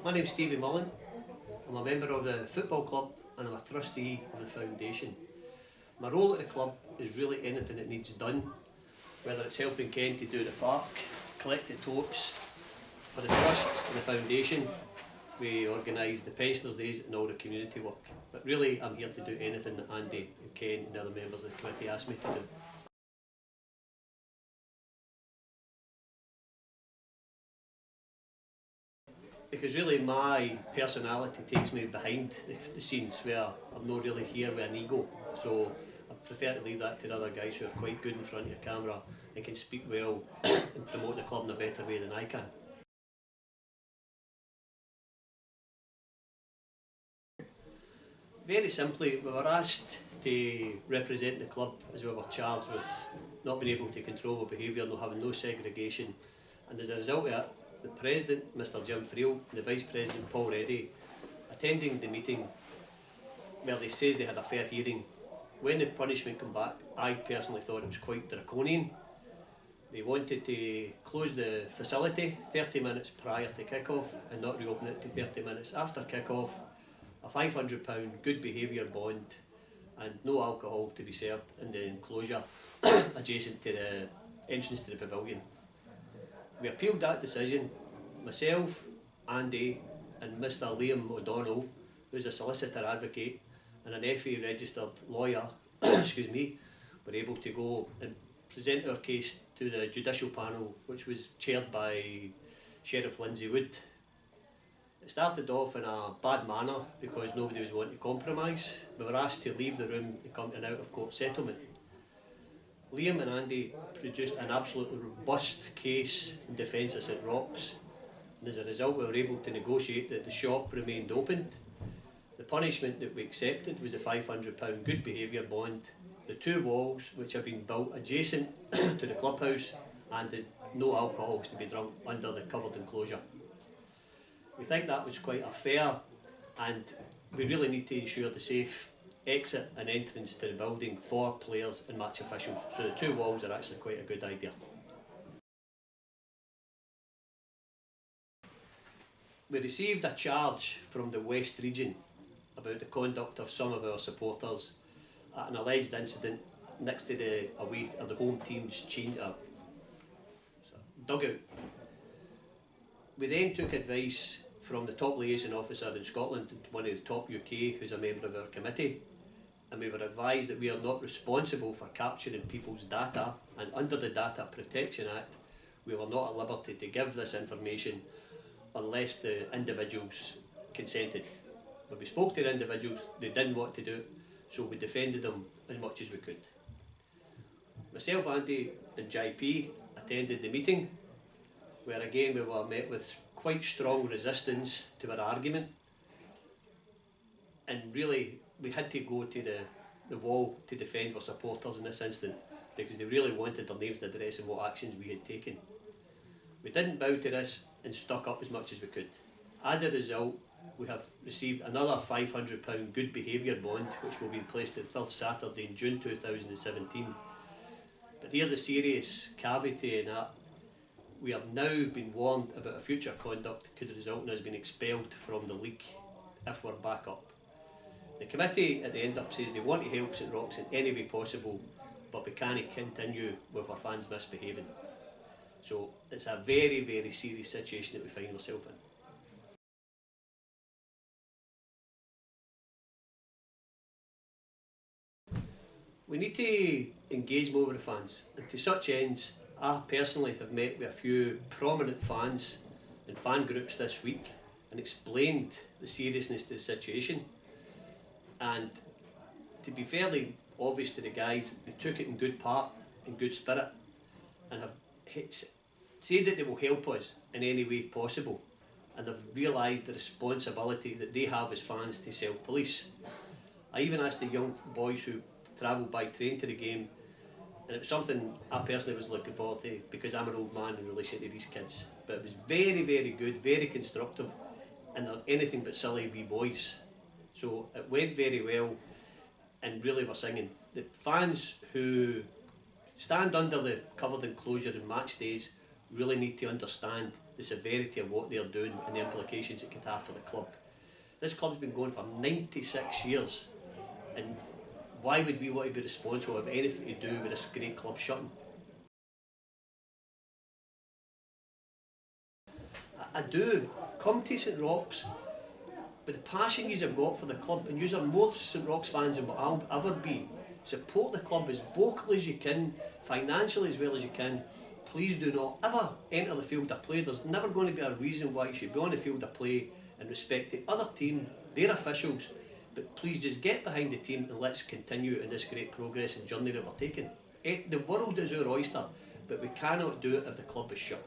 My name's Stevie Mullen. I'm a member of the football club and I'm a trustee of the foundation. My role at the club is really anything that needs done, whether it's helping Ken to do the park, collect the totes. For the trust and the foundation, we organise the pensioners' days and all the community work. But really, I'm here to do anything that Andy and Ken and the other members of the committee ask me to do. Because really my personality takes me behind the scenes where I'm not really here with an ego. So I prefer to leave that to the other guys who are quite good in front of the camera and can speak well and promote the club in a better way than I can. Very simply, we were asked to represent the club as we were charged with not being able to control our behaviour, not having no segregation, and as a result of that, the President, Mr Jim Friel, and the Vice President, Paul Reddy, attending the meeting where they says they had a fair hearing. When the punishment came back, I personally thought it was quite draconian. They wanted to close the facility 30 minutes prior to kick-off and not reopen it to 30 minutes after kick-off, a £500 good behaviour bond and no alcohol to be served in the enclosure adjacent to the entrance to the pavilion. We appealed that decision. Myself, Andy and Mr Liam O'Donnell, who's a solicitor advocate and an FA registered lawyer, excuse me, were able to go and present our case to the judicial panel, which was chaired by Sheriff Lindsay Wood. It started off in a bad manner because nobody was wanting to compromise. We were asked to leave the room and come to an out-of-court settlement. Liam and Andy produced an absolutely robust case in defence of St Roch's, and as a result we were able to negotiate that the shop remained open. The punishment that we accepted was a £500 good behaviour bond, the two walls which have been built adjacent to the clubhouse, and the no alcohol is to be drunk under the covered enclosure. We think that was quite a fair, and we really need to ensure the safe exit and entrance to the building for players and match officials. So the two walls are actually quite a good idea. We received a charge from the West Region about the conduct of some of our supporters at an alleged incident next to the away or the home team's dugout. We then took advice from the top liaison officer in Scotland, one of the top UK, who's a member of our committee, and we were advised that we are not responsible for capturing people's data, and under the Data Protection Act we were not at liberty to give this information unless the individuals consented. When we spoke to the individuals, they didn't want to do it, so we defended them as much as we could. Myself, Andy and JP attended the meeting, where again we were met with quite strong resistance to our argument, and really we had to go to the wall to defend our supporters in this incident because they really wanted their names and address and what actions we had taken. We didn't bow to this and stuck up as much as we could. As a result, we have received another £500 good behaviour bond, which will be placed the third Saturday in June 2017. But here's a serious caveat in that we have now been warned about a future conduct could result in us being expelled from the league if we're back up. The committee at the end up says they want to help St Roch's in any way possible, but we can't continue with our fans misbehaving. So it's a very, very serious situation that we find ourselves in. We need to engage more with the fans, and to such ends I personally have met with a few prominent fans and fan groups this week and explained the seriousness of the situation, and to be fairly obvious to the guys, they took it in good part, in good spirit, and have said that they will help us in any way possible, and have realised the responsibility that they have as fans to self-police. I even asked the young boys who travel by train to the game, and it was something I personally was looking forward to because I'm an old man in relation to these kids, but it was very, very good, very constructive, and they're anything but silly wee boys. So it went very well, and really we're singing. The fans who stand under the covered enclosure in match days really need to understand the severity of what they're doing and the implications it could have for the club. This club's been going for 96 years, and why would we want to be responsible of anything to do with this great club shutting? I do. Come to St Roch's, but the passion you have got for the club, and you are more St Roch's fans than what I'll ever be. Support the club as vocally as you can, financially as well as you can. Please do not ever enter the field of play. There's never going to be a reason why you should be on the field of play and respect the other team, their officials. But please just get behind the team and let's continue in this great progress and journey that we're taking. The world is our oyster, but we cannot do it if the club is shut.